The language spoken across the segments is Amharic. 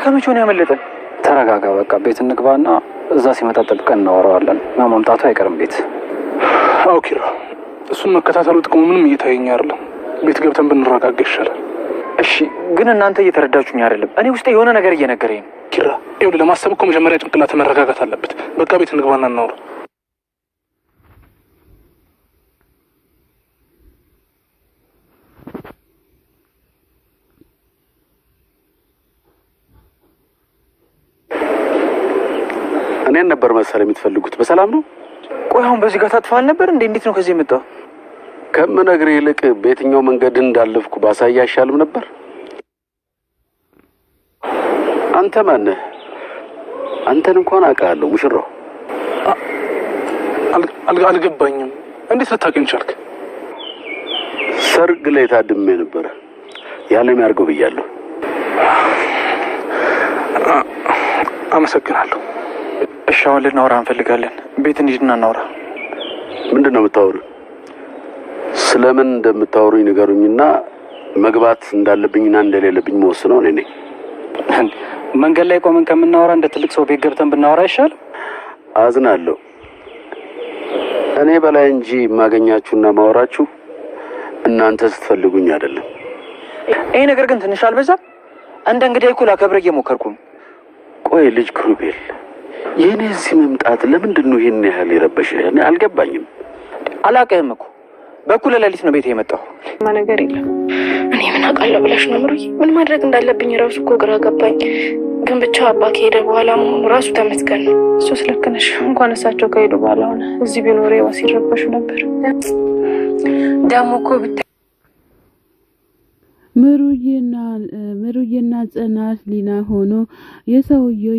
ከመቼ ነው ያመለጠን? ተረጋጋ በቃ ቤት እንግባና እዛ ሲመጣ ጠብቀን እናወራዋለን። መምጣቱ አይቀርም ቤት። አዎ ኪራ፣ እሱን መከታተሉ ጥቅሙ ምንም እየታየኝ አይደለም። ቤት ገብተን ብንረጋጋ ይሻላል። እሺ ግን እናንተ እየተረዳችሁኝ አይደለም። እኔ ውስጥ የሆነ ነገር እየነገረኝ ነው። ኪራ ይኸውልህ፣ ለማሰብ እኮ መጀመሪያ ጭንቅላት መረጋጋት አለበት። በቃ ቤት እንግባና እናውራ። እኔን ነበር መሰለኝ የምትፈልጉት። በሰላም ነው? ቆይ አሁን በዚህ ጋር ታጥፋል ነበር እንዴ? እንዴት ነው ከዚህ የመጣው? ከምነግርህ ይልቅ በየትኛው መንገድ እንዳለፍኩ ባሳያ አይሻልም ነበር? አንተ ማነህ? አንተን እንኳን አውቃለሁ ሙሽራው። አልገባኝም። እንዴት ልታውቀኝ ቻልክ? ሰርግ ላይ ታድሜ ነበር። ያለም ያርገው ብያለሁ። አመሰግናለሁ። እሺ አሁን ልናወራ እንፈልጋለን። ቤት እንሂድና እናውራ። ምንድን ነው የምታወሩ? ስለምን እንደምታወሩኝ ንገሩኝና መግባት እንዳለብኝና እንደሌለብኝ መወስነው እኔ ነኝ። መንገድ ላይ ቆመን ከምናወራ እንደ ትልቅ ሰው ቤት ገብተን ብናወራ ይሻል። አዝናለሁ። እኔ በላይ እንጂ ማገኛችሁና ማወራችሁ እናንተ ስትፈልጉኝ አይደለም። ይሄ ነገር ግን ትንሽ አልበዛም? እንደ እንግዲህ እኮ ላከብረ እየሞከርኩ ነው። ቆይ ልጅ ክሩቤል፣ የኔ እዚህ መምጣት ለምንድን ነው ይሄን ያህል የረበሽህ? እኔ አልገባኝም። አላውቅህም እኮ በኩል ሌሊት ነው ቤት የመጣው። ነገር የለም። እኔ ምን አውቃለሁ ብለሽ ነው ምሩዬ? ምን ማድረግ እንዳለብኝ ራሱ እኮ ግራ ገባኝ። ግን ብቻ አባ ከሄደ በኋላ መሆኑ ራሱ ተመስገን ነው። እሱስ ልክ ነሽ። እንኳን እሳቸው ከሄዱ በኋላ ሆነ እዚህ ቢኖር ዋስ ይረበሹ ነበር። ደግሞ እኮ ምሩዬና ጽናት ሊና ሆኖ የሰውየው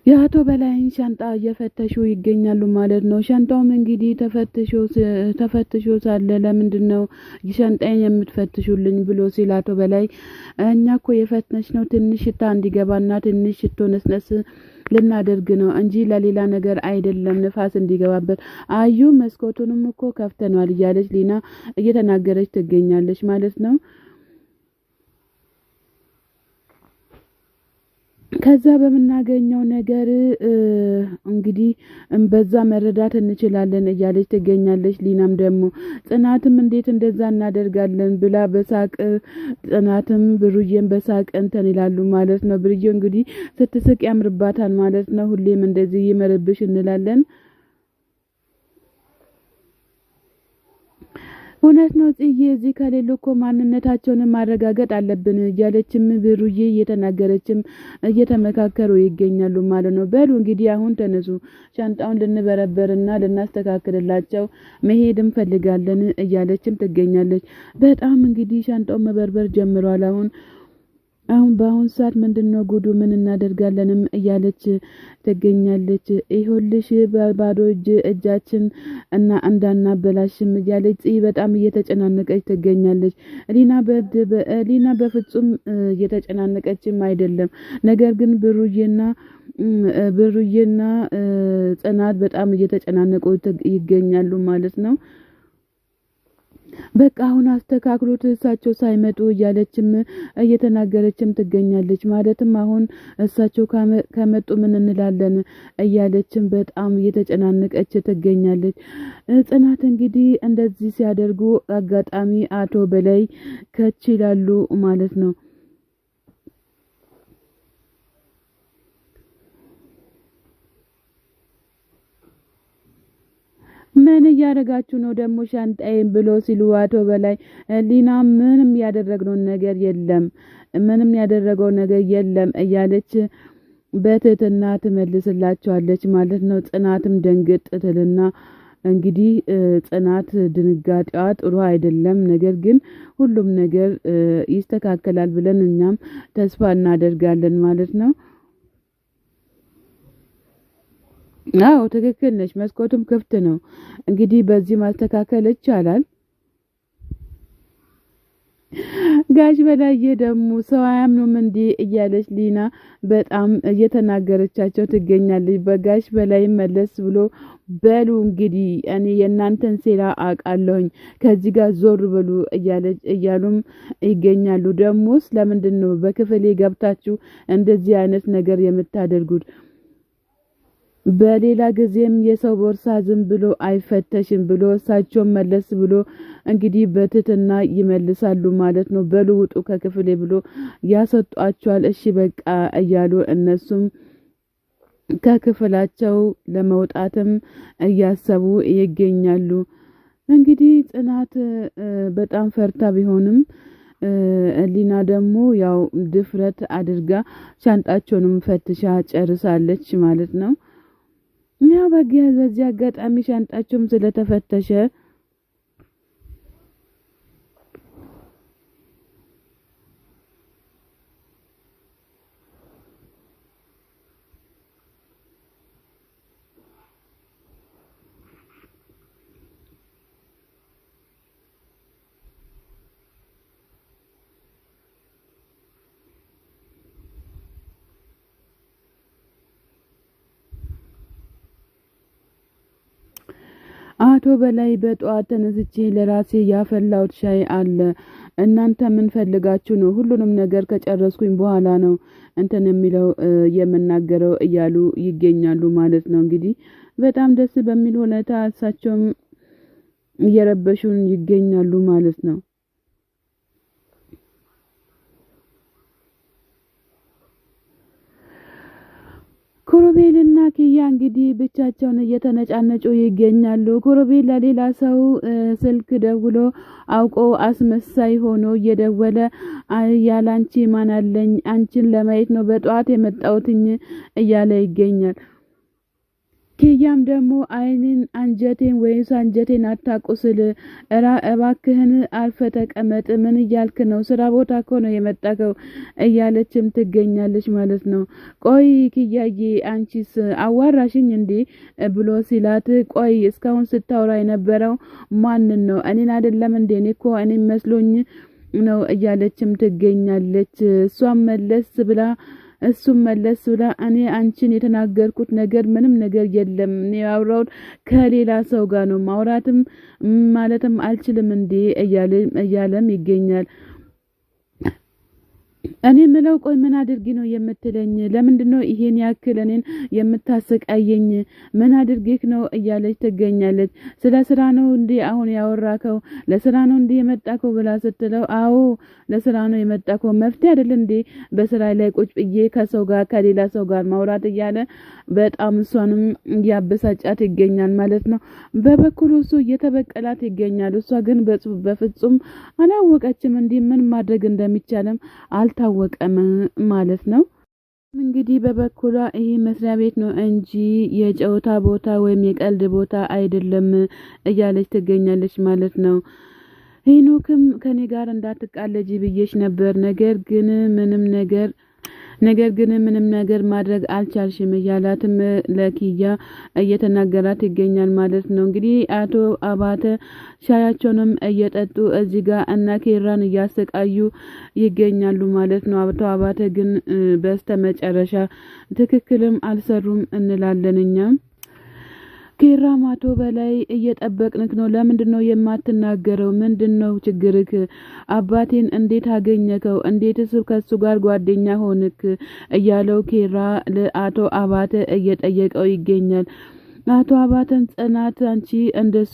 የአቶ በላይን ሻንጣ እየፈተሹ ይገኛሉ ማለት ነው። ሻንጣውም እንግዲህ ተፈትሾ ሳለ ለምንድን ነው ሻንጣዬን የምትፈትሹልኝ ብሎ ሲል አቶ በላይ እኛ እኮ የፈተሽ ነው ትንሽ ሽታ እንዲገባና ትንሽ ሽቶ ነስነስ ልናደርግ ነው እንጂ ለሌላ ነገር አይደለም፣ ንፋስ እንዲገባበት። አዩ መስኮቱንም እኮ ከፍተናል እያለች ሊና እየተናገረች ትገኛለች ማለት ነው። ከዛ በመናገኘው ነገር እንግዲህ በዛ መረዳት እንችላለን እያለች ትገኛለች። ሊናም ደግሞ ጽናትም እንዴት እንደዛ እናደርጋለን ብላ በሳቅ ጽናትም ብሩዬን በሳቅ እንትን ይላሉ ማለት ነው። ብሩዬ እንግዲህ ስትስቅ ያምርባታል ማለት ነው። ሁሌም እንደዚህ ይመርብሽ እንላለን። እውነት ነው ጽዬ፣ እዚህ ከሌሉ እኮ ማንነታቸውን ማረጋገጥ አለብን እያለችም ብሩዬ እየተናገረችም እየተመካከሩ ይገኛሉ ማለት ነው። በሉ እንግዲህ አሁን ተነሱ፣ ሻንጣውን ልንበረበርና ልናስተካክልላቸው መሄድ እንፈልጋለን እያለችም ትገኛለች። በጣም እንግዲህ ሻንጣውን መበርበር ጀምሯል። አሁን በአሁን ሰዓት ምንድነው ጉዱ ምን እናደርጋለንም እያለች ትገኛለች። ይሁልሽ ባዶ እጃችን እና እንዳናበላሽም እያለች በጣም እየተጨናነቀች ትገኛለች። ሊና በፍጹም እየተጨናነቀችም አይደለም። ነገር ግን ብሩዬና ጽናት በጣም እየተጨናነቁ ይገኛሉ ማለት ነው። በቃ አሁን አስተካክሉት እሳቸው ሳይመጡ እያለችም እየተናገረችም ትገኛለች። ማለትም አሁን እሳቸው ከመጡ ምን እንላለን እያለችም በጣም እየተጨናነቀች ትገኛለች። ጽናት እንግዲህ እንደዚህ ሲያደርጉ አጋጣሚ አቶ በላይ ከች ይላሉ ማለት ነው። ምን እያደረጋችሁ ነው ደግሞ ሻንጣዬን ብሎ ሲሉ አቶ በላይ ሊና ምንም ያደረገው ነገር የለም እያለች በትህትና ትመልስላቸዋለች ማለት ነው። ጽናትም ደንግጥ ትልና እንግዲህ ጽናት ድንጋጤዋ ጥሩ አይደለም። ነገር ግን ሁሉም ነገር ይስተካከላል ብለን እኛም ተስፋ እናደርጋለን ማለት ነው። አዎ ትክክል ነሽ። መስኮቱም ክፍት ነው። እንግዲህ በዚህ ማስተካከል ይቻላል። ጋሽ በላዬ ደግሞ ሰው አያምኑም እንዴ እያለች ሊና በጣም እየተናገረቻቸው ትገኛለች። በጋሽ በላይ መለስ ብሎ በሉ እንግዲህ እኔ የእናንተን ሴራ አውቃለሁኝ ከዚህ ጋር ዞር በሉ እያሉም ይገኛሉ። ደሞስ ለምንድን ነው በክፍሌ ገብታችሁ እንደዚህ አይነት ነገር የምታደርጉት? በሌላ ጊዜም የሰው ቦርሳ ዝም ብሎ አይፈተሽም ብሎ እሳቸው መለስ ብሎ እንግዲህ በትትና ይመልሳሉ ማለት ነው። በሉ ውጡ ከክፍሌ ብሎ ያሰጧቸዋል። እሺ በቃ እያሉ እነሱም ከክፍላቸው ለመውጣትም እያሰቡ ይገኛሉ። እንግዲህ ጽናት በጣም ፈርታ ቢሆንም ሊና ደግሞ ያው ድፍረት አድርጋ ሻንጣቸውንም ፈትሻ ጨርሳለች ማለት ነው። ያው በዚህ አጋጣሚ ሻንጣቸውም ስለተፈተሸ አቶ በላይ በጠዋት ተነስቼ ለራሴ ያፈላሁት ሻይ አለ። እናንተ ምን ፈልጋችሁ ነው? ሁሉንም ነገር ከጨረስኩኝ በኋላ ነው እንትን የሚለው የምናገረው እያሉ ይገኛሉ ማለት ነው። እንግዲህ በጣም ደስ በሚል ሁኔታ እሳቸውም እየረበሹን ይገኛሉ ማለት ነው። ኩሩቤልና ኪያ እንግዲህ ብቻቸውን እየተነጫነጩ ይገኛሉ። ኩሩቤል ለሌላ ሰው ስልክ ደውሎ አውቆ አስመሳይ ሆኖ እየደወለ ያላንቺ ማን አለኝ አንቺን ለማየት ነው በጠዋት የመጣሁትኝ እያለ ይገኛል። ኪያም ደግሞ አይንን አንጀቴን ወይስ አንጀቴን አታቁስል፣ እባክህን አልፈ ተቀመጥ፣ ምን እያልክ ነው? ስራ ቦታ እኮ ነው የመጣከው እያለችም ትገኛለች ማለት ነው። ቆይ ኪያዬ አንቺስ አዋራሽኝ እንዴ ብሎ ሲላት፣ ቆይ እስካሁን ስታወራ የነበረው ማንን ነው? እኔን አይደለም እንዴ? እኔ እኮ እኔን መስሎኝ ነው እያለችም ትገኛለች። እሱም መለስ ብላ እኔ አንቺን የተናገርኩት ነገር ምንም ነገር የለም፣ እኔ ያወራሁት ከሌላ ሰው ጋር ነው፣ ማውራትም ማለትም አልችልም እንዴ እያለም ይገኛል። እኔ ምለው ቆይ ምን አድርጊ ነው የምትለኝ? ለምንድን ነው ይሄን ያክል እኔን የምታሰቃየኝ? ምን አድርጊክ ነው እያለች ትገኛለች። ስለ ስራ ነው እንዴ አሁን ያወራከው? ለስራ ነው እንዴ የመጣከው ብላ ስትለው፣ አዎ ለስራ ነው የመጣከው፣ መፍትሄ አይደል እንዴ በስራ ላይ ቁጭ ብዬ ከሰው ጋር ከሌላ ሰው ጋር ማውራት እያለ በጣም እሷንም እያበሳጫት ይገኛል ማለት ነው። በበኩሉ እሱ እየተበቀላት ይገኛል። እሷ ግን በፍጹም አላወቀችም እንዲህ ምን ማድረግ እንደሚቻልም አልታወቀም ማለት ነው። እንግዲህ በበኩሏ ይሄ መስሪያ ቤት ነው እንጂ የጨዋታ ቦታ ወይም የቀልድ ቦታ አይደለም እያለች ትገኛለች ማለት ነው። ሄኖክም ከኔ ጋር እንዳትቃለጂ ብዬሽ ነበር፣ ነገር ግን ምንም ነገር ማድረግ አልቻልሽም እያላትም ለኪያ እየተናገራት ይገኛል ማለት ነው። እንግዲህ አቶ አባተ ሻያቸውንም እየጠጡ እዚህ ጋር እና ኬራን እያሰቃዩ ይገኛሉ ማለት ነው። አቶ አባተ ግን በስተመጨረሻ ትክክልም አልሰሩም እንላለን እኛም። ኬራም አቶ በላይ እየጠበቅንክ ነው፣ ለምንድን ነው የማትናገረው? ምንድን ነው ችግርክ? አባቴን እንዴት አገኘከው? እንዴትስ ከሱ ጋር ጓደኛ ሆንክ? እያለው ኬራ ለአቶ አባተ እየጠየቀው ይገኛል። አቶ አባተን ጽናት አንቺ እንደሱ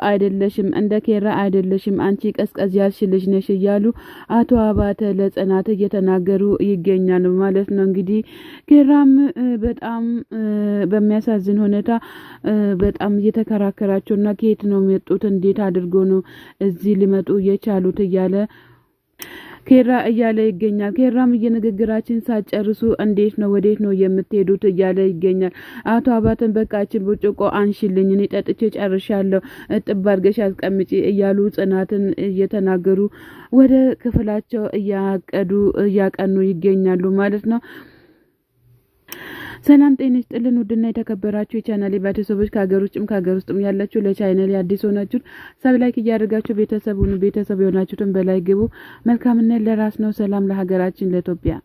አይደለሽም፣ እንደ ኬራ አይደለሽም፣ አንቺ ቀዝቀዝ ያልሽ ልጅ ነሽ እያሉ አቶ አባተ ለጽናት እየተናገሩ ይገኛሉ ማለት ነው። እንግዲህ ኬራም በጣም በሚያሳዝን ሁኔታ በጣም እየተከራከራቸውና ከየት ነው የመጡት፣ እንዴት አድርጎ ነው እዚህ ሊመጡ የቻሉት እያለ ኬራ እያለ ይገኛል። ኬራም የንግግራችን ሳጨርሱ እንዴት ነው ወዴት ነው የምትሄዱት እያለ ይገኛል። አቶ አባተን በቃችን ብርጭቆ አንሽልኝ እኔ ጠጥቼ ጨርሻለሁ እጥብ አድርገሽ አስቀምጪ እያሉ ጽናትን እየተናገሩ ወደ ክፍላቸው እያቀኑ ይገኛሉ ማለት ነው። ሰላም ጤና ይስጥልን ውድና የተከበራችሁ የቻናሌ ቤተሰቦች ከሀገር ውጭም ከሀገር ውስጥም ያላችሁ ለቻናሌ አዲስ ሆናችሁ ሰብስክራይብ እያደረጋችሁ ቤተሰብ የሆናችሁትን በላይ ግቡ። መልካምነት ለራስ ነው። ሰላም ለሀገራችን ለኢትዮጵያ።